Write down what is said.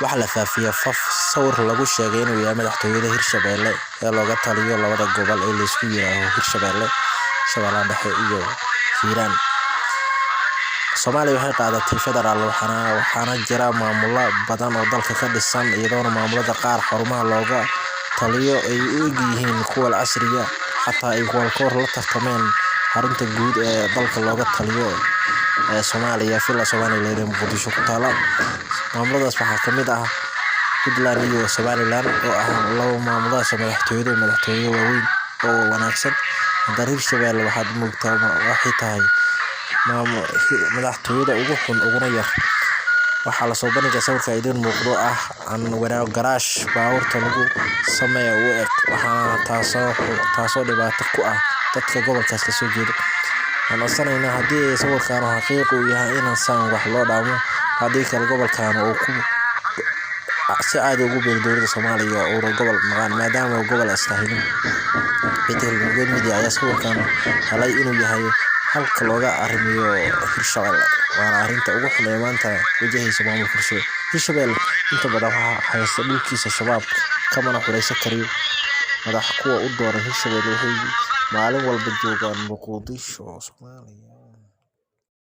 waxa la faafiyay sawir lagu sheegay inuu yahay madaxtooyada Hirshabelle ee looga taliyo labada gobol ee la isku yiraahdo Hirshabelle Shabeellaha Dhexe iyo Hiiraan. Soomaaliya waxay qaadatay federaal waxaana jira maamulo badan oo dalka ka dhisan iyadoo maamulada qaar xarumaha looga taliyo ay u yihiin kuwa casriga xataa ay koor la tartameen xarunta guud ee dalka looga taliyo ee Soomaaliya fila Soomaaliland ee Muqdisho ku taala. Maamuladaas waxaa kamid ah Puntland iyo Somaliland oo ah laba maamulo madaxtooyo waaweyn oo wanaagsan. Hirshabelle waxaad moogtaa waxay tahay madaxtooyada ugu xun uguna yar. waxaa la soo bandhigay sawirka idin muuqdo ah aan wanaag garaash baabuurta lagu sameeyo u eg waxaana taasoo dhibaato ku ah dadka gobolkaas ka soo jeeda. aan asanayna haddii sawirkan xaqiiqo u yahay in san wax loo dhaamo haddii kale gobolkan uu ku si aad ugu beer dowladda Soomaaliya oo gobol maqan maadaama gobol astaahilin bedelkeed media ayaa sawirkan halay inuu yahay halka looga arrimiyo Hirshabelle waana arrinta ugu xun ee maanta wajahaysa maamulka Hirshabelle inta badan waxa haysta dhulkiisa shabaab kamana xuraysan kariyo madax kuwa u dooran Hirshabelle waxay maalin walba joogaan Muqdisho Soomaaliya.